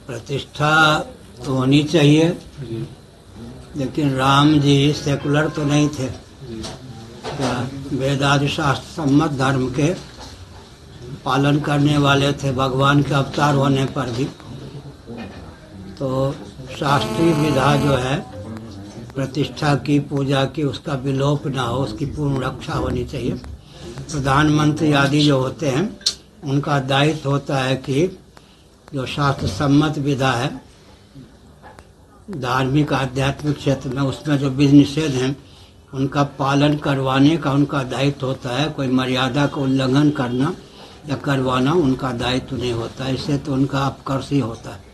प्रतिष्ठा तो होनी चाहिए, लेकिन राम जी सेकुलर तो नहीं थे। क्या वेदादि शास्त्र सम्मत धर्म के पालन करने वाले थे, भगवान के अवतार होने पर भी। तो शास्त्रीय विधा जो है प्रतिष्ठा की, पूजा की, उसका विलोप ना हो, उसकी पूर्ण रक्षा होनी चाहिए। प्रधानमंत्री आदि जो होते हैं उनका दायित्व होता है कि जो शास्त्र सम्मत विधा है धार्मिक आध्यात्मिक क्षेत्र में, उसमें जो विधि निषेध हैं उनका पालन करवाने का उनका दायित्व होता है। कोई मर्यादा का उल्लंघन करना या करवाना उनका दायित्व नहीं होता, इससे तो उनका अपकर्ष ही होता है।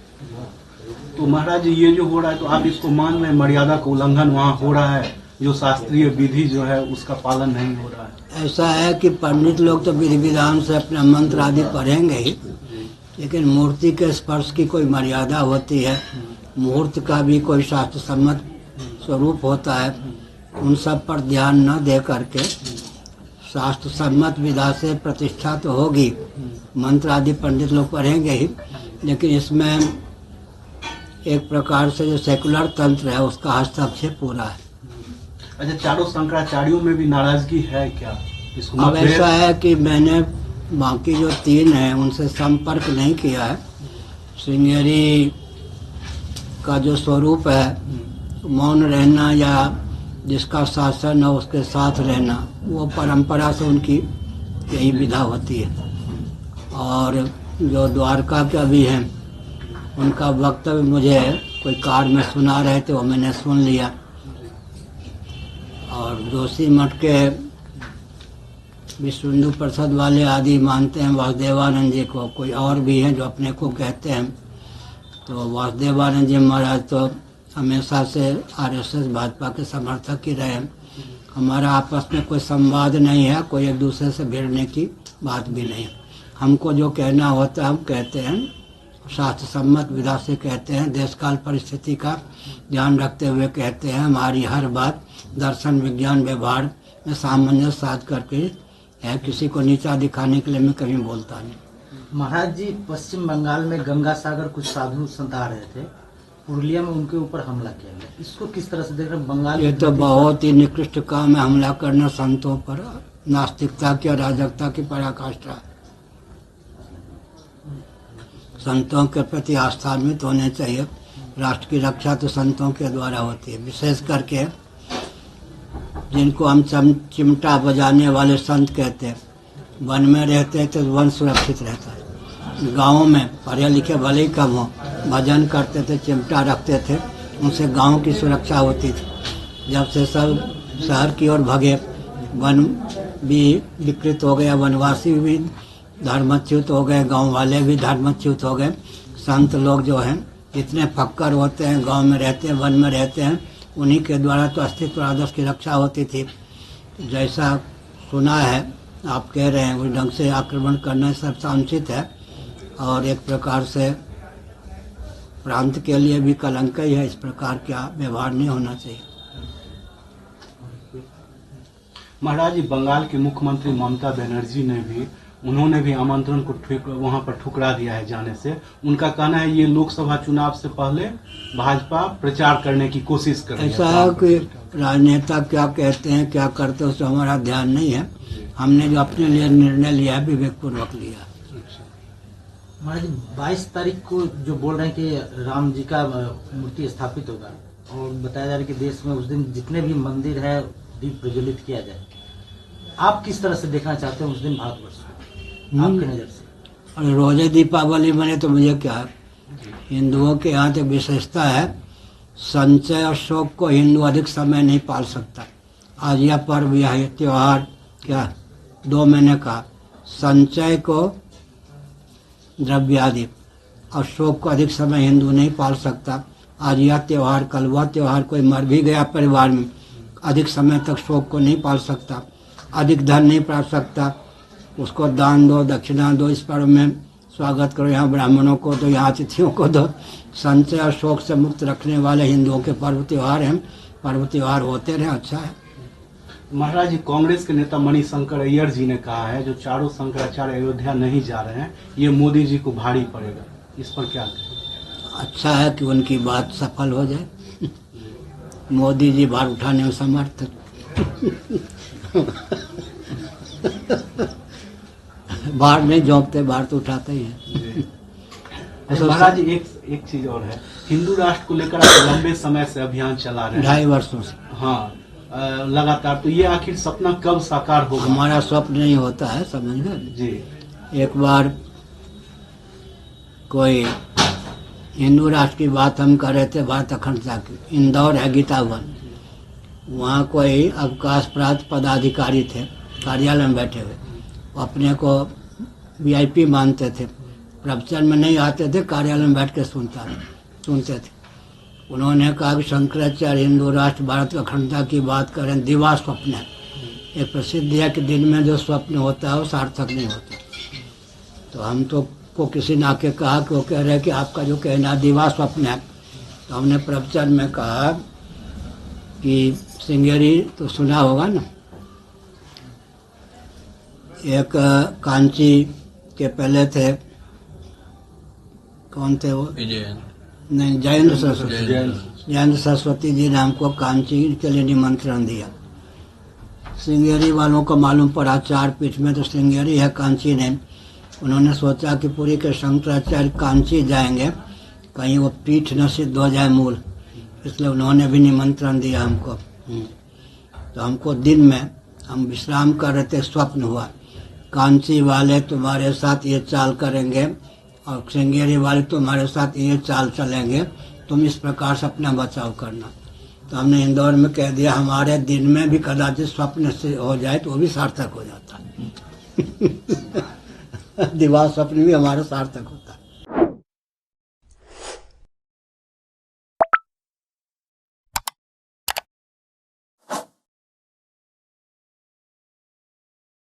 तो महाराज जी ये जो हो रहा है तो आप इसको मान रहे हैं मर्यादा का उल्लंघन वहाँ हो रहा है, जो शास्त्रीय विधि जो है उसका पालन नहीं हो रहा है? ऐसा है कि पंडित लोग तो विधि विधान से अपना मंत्र आदि पढ़ेंगे ही, लेकिन मूर्ति के स्पर्श की कोई मर्यादा होती है, मुहूर्त का भी कोई शास्त्र सम्मत स्वरूप होता है। उन सब पर ध्यान न दे करके शास्त्र सम्मत विधा से प्रतिष्ठा तो होगी, मंत्र आदि पंडित लोग पढ़ेंगे ही, लेकिन इसमें एक प्रकार से जो सेकुलर तंत्र है उसका हस्तक्षेप पूरा है। अच्छा, चारों शंकराचार्यों में भी नाराजगी है क्या इसको? अब ऐसा है कि मैंने बाकी जो 3 हैं उनसे संपर्क नहीं किया है। श्रृंगेरी का जो स्वरूप है मौन रहना या जिसका शासन है उसके साथ रहना, वो परंपरा से उनकी यही विधा होती है। और जो द्वारका के अभी हैं उनका वक्तव्य मुझे कोई कार में सुना रहे थे, वो मैंने सुन लिया। और जोशी मठ के विश्व हिंदू परिषद वाले आदि मानते हैं वासुदेवानंद जी को, कोई और भी हैं जो अपने को कहते हैं। तो वासुदेवानंद जी महाराज तो हमेशा से आरएसएस भाजपा के समर्थक ही रहे। हमारा आपस में कोई संवाद नहीं है, कोई एक दूसरे से भिड़ने की बात भी नहीं। हमको जो कहना होता है हम कहते हैं, शास्त्र सम्मत विधा से कहते हैं, देश काल परिस्थिति का ध्यान रखते हुए कहते हैं। हमारी हर बात दर्शन विज्ञान व्यवहार में सामंजस्य साध करके है, किसी को नीचा दिखाने के लिए मैं कभी बोलता नहीं। महाराज जी, पश्चिम बंगाल में गंगा सागर कुछ साधु संत आ रहे थे, पुरुलिया में उनके ऊपर हमला किया गया, इसको किस तरह से देख रहे हैं? बंगाल ये तो बहुत ही निकृष्ट काम है, हमला करना संतों पर, नास्तिकता की अराजकता की पराकाष्ठा। संतों के प्रति आस्थान्वित होने चाहिए। राष्ट्र की रक्षा तो संतों के द्वारा होती है, विशेष करके जिनको हम चिमटा बजाने वाले संत कहते हैं। वन में रहते हैं तो वन सुरक्षित रहता है। गाँव में पढ़े लिखे भले ही कम हो, भजन करते थे, चिमटा रखते थे, उनसे गांव की सुरक्षा होती थी। जब से सब शहर की ओर भगे, वन भी विकृत हो गया, वनवासी भी धर्मच्युत हो गए, गांव वाले भी धर्मच्युत हो गए। संत लोग जो हैं इतने फक्कर होते हैं, गांव में रहते हैं, वन में रहते हैं, उन्हीं के द्वारा तो अस्तित्व आदर्श की रक्षा होती थी। जैसा सुना है आप कह रहे हैं, उस ढंग से आक्रमण करना सब अनुचित है और एक प्रकार से प्रांत के लिए भी कलंक ही है। इस प्रकार का व्यवहार नहीं होना चाहिए। महाराज जी, बंगाल के मुख्यमंत्री ममता बनर्जी ने भी, उन्होंने भी आमंत्रण को वहां पर ठुकरा दिया है जाने से। उनका कहना है ये लोकसभा चुनाव से पहले भाजपा प्रचार करने की कोशिश कर रही है। ऐसा है कि राजनेता क्या कहते हैं क्या करते हैं उससे हमारा ध्यान नहीं है। हमने जो अपने लिए निर्णय लिया है विवेकपूर्वक लिया। महाराज जी, 22 तारीख को जो बोल रहे हैं कि राम जी का मूर्ति स्थापित होगा और बताया जा रहा है कि देश में उस दिन जितने भी मंदिर है दीप प्रज्वलित किया जाए, आप किस तरह से देखना चाहते हैं उस दिन भारतवर्ष को आपकी नज़र से? और रोजे दीपावली मने तो मुझे क्या है, हिंदुओं के यहाँ तो विशेषता है, संचय और शोक को हिंदू अधिक समय नहीं पाल सकता। आज यह पर्व, यह त्योहार क्या 2 महीने का, संचय को द्रव्यादि और शोक को अधिक समय हिंदू नहीं पाल सकता। आज यह त्योहार, कल वह त्योहार, कोई मर भी गया परिवार में, अधिक समय तक शोक को नहीं पाल सकता, अधिक धन नहीं पाल सकता, उसको दान दो, दक्षिणा दो, इस पर्व में स्वागत करो, यहाँ ब्राह्मणों को दो, यहाँ अतिथियों को दो। संचय और शोक से मुक्त रखने वाले हिंदुओं के पर्व त्योहार हैं, पर्व त्योहार होते रहे, अच्छा है। महाराज जी, कांग्रेस के नेता मणिशंकर अय्यर जी ने कहा है जो चारों शंकराचार्य अयोध्या नहीं जा रहे हैं, ये मोदी जी को भारी पड़ेगा, इस पर क्या कहें? अच्छा है कि उनकी बात सफल हो जाए। मोदी जी भार उठाने में समर्थ हैं। भार नहीं झोंकते, भार तो उठाते ही हैं। महाराज एक चीज और है, हिंदू राष्ट्र को लेकर आप लंबे समय से अभियान चला रहे हैं, 2.5 वर्षों से। हाँ, लगातार। तो ये आखिर सपना कब साकार होगा? हमारा स्वप्न नहीं होता है, समझ गए जी। एक बार कोई हिंदू राष्ट्र की बात हम कर रहे थे, भारत अखंडता की, इंदौर है गीता भवन, वहाँ कोई अवकाश प्राप्त पदाधिकारी थे, कार्यालय में बैठे हुए, अपने को वीआईपी मानते थे, प्रवचन में नहीं आते थे, कार्यालय में बैठ के सुनते थे। उन्होंने कहा कि शंकराचार्य हिंदू राष्ट्र भारत अखंडता की बात करें, दिवा स्वप्न है। एक प्रसिद्ध है कि दिन में जो स्वप्न होता है वो सार्थक नहीं होता। तो हम तो को किसी ने आके कहा कि वो कह रहे हैं कि आपका जो कहना दिवा स्वप्न है। तो हमने प्रवचन में कहा कि श्रृंगेरी तो सुना होगा ना, एक कांची के पहले थे, कौन थे वो? नहीं, जयेंद्र सरस्वती। जयेंद्र सरस्वती जी ने हमको कांची के लिए निमंत्रण दिया। श्रृंगेरी वालों को मालूम पड़ा, 4 पीठ में तो श्रृंगेरी है, कांची नहीं। उन्होंने सोचा कि पूरी के शंकराचार्य कांची जाएंगे, कहीं वो पीठ न सिद्ध हो जाए मूल, इसलिए उन्होंने भी निमंत्रण दिया हमको। तो हमको दिन में हम विश्राम कर रहे थे, स्वप्न हुआ, कांची वाले तुम्हारे साथ ये चाल करेंगे और श्रृंगेरी वाले तुम्हारे साथ ये चाल चलेंगे, तुम इस प्रकार से अपना बचाव करना। तो हमने इंदौर में कह दिया, हमारे दिन में भी कदाचित स्वप्न से हो जाए तो वो भी सार्थक हो जाता है। दिवा स्वप्न भी हमारा सार्थक होता है।